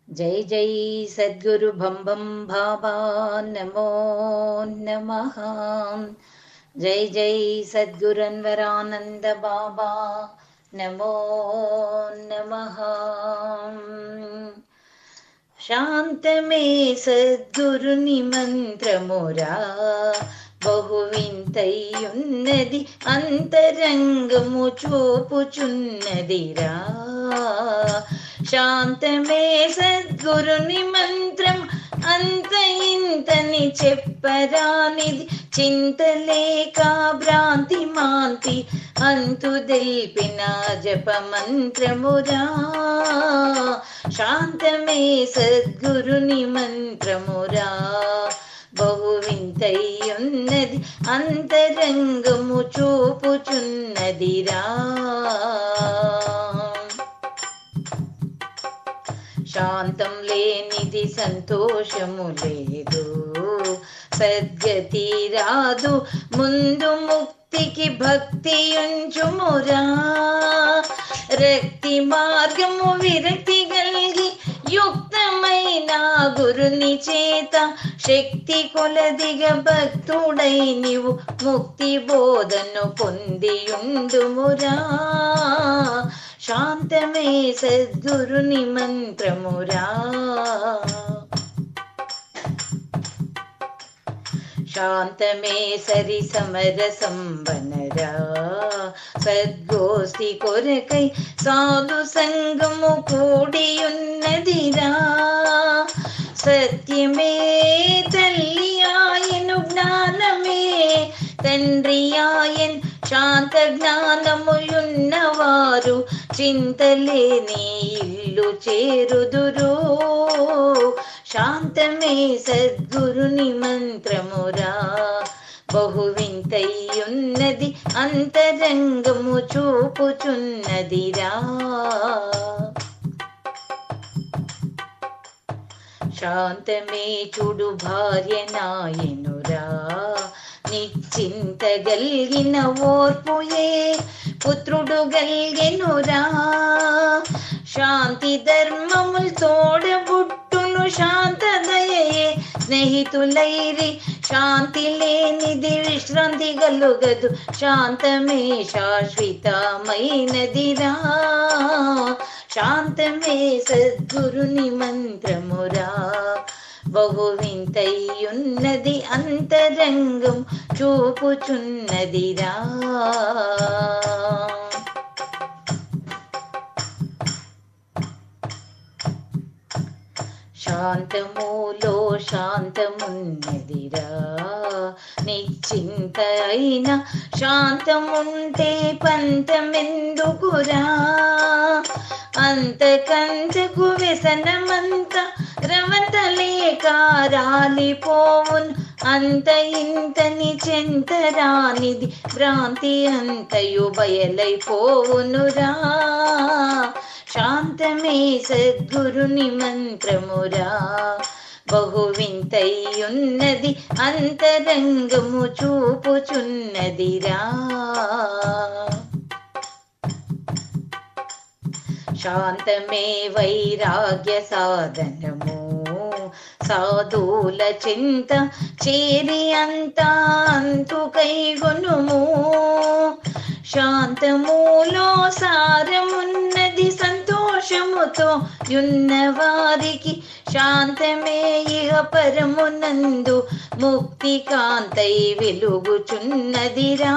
जय जय सद्गुरु बम बम बाबा नमो नमः। जय जय सद्गुरु अनवरानंद बाबा नमो नमः। శాంతమే సద్గురుని మంత్రమురా, బహువింతయున్నది అంతరంగము చూపుచున్నదిరా. శాంతమే సద్గురుని మంత్రం, అంత ఇంతని చెప్పరానిది. చింతలేక భ్రాంతి మాంతి అంతు దెల్పిన జప మంత్రమురా. శాంతమే సద్గురుని మంత్రమురా, బహువింతయున్నది అంతరంగము చూపుచున్నదిరా. శాంతం లేనిది సంతోషము లేదు, సద్గతి రాదు ముందు ముక్తికి భక్తి ఉంచుమురా. రక్తి మార్గము విరక్తి గల్గి యుక్తమైన గురుని చేత శక్తి కొలదిగా భక్తుడై నీవు ముక్తి బోధను పొందియుండుమురా. శాంతమే సద్గురుని మంత్రమురా. శాంతమే సరి సమరసంబనరా, సద్గోష్ఠి కొరకై సాధు సంగము కూడియున్నదిరా. సత్యమే తల్లి ఆయను, జ్ఞానమే తండ్రి ఆయన్. శాంత జ్ఞానములున్నవారు చింతలేని ఇల్లు చేరుదురు. శాంతమే సద్గురుని మంత్రమురా, బహువింతయున్నది అంతరంగము చూపుచున్నదిరా. శాంతమే చూడు భార్య నాయనురా, నిశ్చింత గల్గిన ఓర్పుయే పుత్రుడు గల్గెనురా. శాంతి ధర్మముల్ తోడబుట్టును, శాంతదయే స్నేహితులైరి. శాంతి లేనిది విశ్రాంతి గలుగదు, శాంతమే శాశ్వతమైనదిరా. శాంతమే సద్గురుని మంత్రమురా, బహువింతయున్నది అంతరంగం చూపుచున్నదిరా. శాంతములో శాంతమున్నదిరా, నిశ్చింత అయిన శాంతముంటే పంతమెందుకురా. అంతకంతకు వ్యసనమంత రవంతలేక రాలిపోవున్. అంత ఇంతని చెంతరానిది భ్రాంతి అంతయు బయలైపోవునురా. శాంతమే సద్గురుని మంత్రమురా, బహువింతయున్నది అంతరంగము చూపుచున్నదిరా. శాంతమే వైరాగ్య సాధనము, సాధుల చింత చేరి అంతా అంతు కైగొనుము. శాంతములో సారమున్నది సంతోషముతో యున్నవారికి. శాంతమే ఇహ పరమునందు ముక్తి కాంతై వెలుగుచున్నదిరా.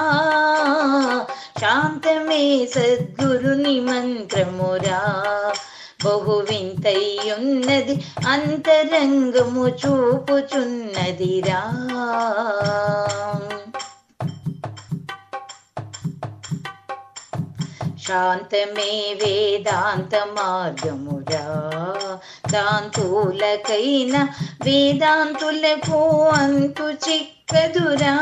శాంతమే సద్గురుని మంత్రమురా, బహువింతయున్నది అంతరంగము చూపుచున్నదిరా. శాంతమే వేదాంత మార్గమురా, దాంతులకైన వేదాంతులకు అంతు చిక్కదురా.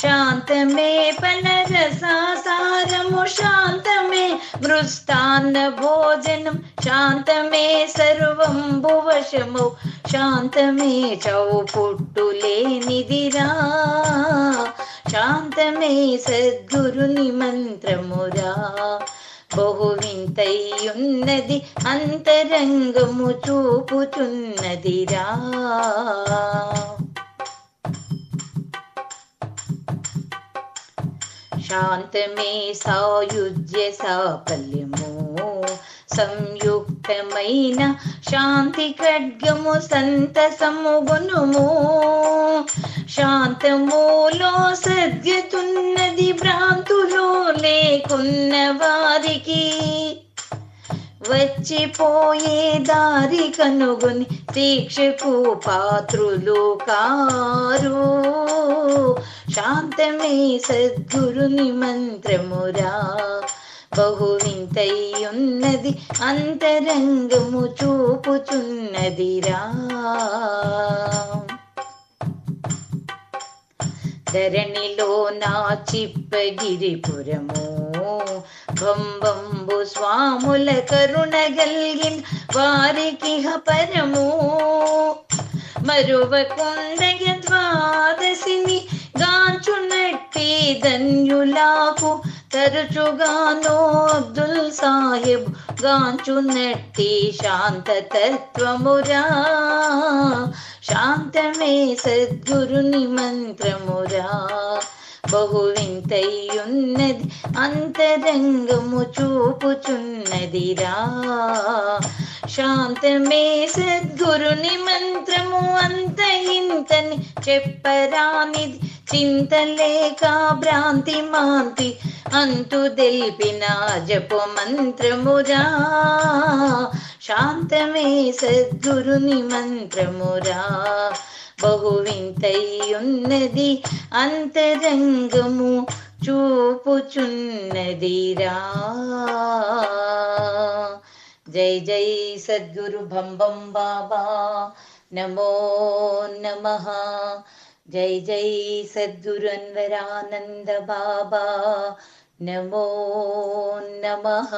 శాంతమే ఫలరసాసారము, శాంతమే మృష్టాన్న భోజనం. శాంతమే సర్వంబు వశము, శాంతమే చౌపుట్టులేనిదిరా. శాంతమే సద్గురుని మంత్రమురా, బహువింతయున్నది అంతరంగము చూపుచున్నదిరా. శాంతమే సాయుజ్య సాఫల్యము, సంయుక్తమైన శాంతి ఖడ్గము సంతసము గుణము. శాంతములో సద్గతున్నది భ్రాంతులో లేకున్న వారికి, వచ్చిపోయే దారి కనుగొని దీక్షకు పాత్రులు కారు. శాంతమే సద్గురుని మంత్రమురా, బహువింతయున్నది అంతరంగము చూపుచున్నదిరా. ధరణిలో నా చిప్పగిరిపురము, భంబంబు స్వాముల కరుణ గల్గిన వారికి పరము. మరువకుండగ ద్వాదశిని గాంచునట్టి ధన్యులకు, తరచుగానో అబ్దుల్ సాహెబ్ గాంచునట్టి శాంతతత్వమురా. శాంతమే సద్గురుని మంత్రమురా, బహువింతయున్నది అంతరంగము చూపుచున్నదిరా. శాంతమే సద్గురుని మంత్రము, అంత ఇంతని చెప్పరానిది. చింతలేక భ్రాంతి మాంతి అంతు తెలిపిన జప మంత్రమురా. శాంతమే సద్గురుని మంత్రమురా, బహువింతయున్నది అంతరంగము చూపుచున్నదిరా. జై జై సద్గురు భంబం బాబా, నమో నమః. జై జై సద్గురు అన్వరానంద బాబా, నమో నమః.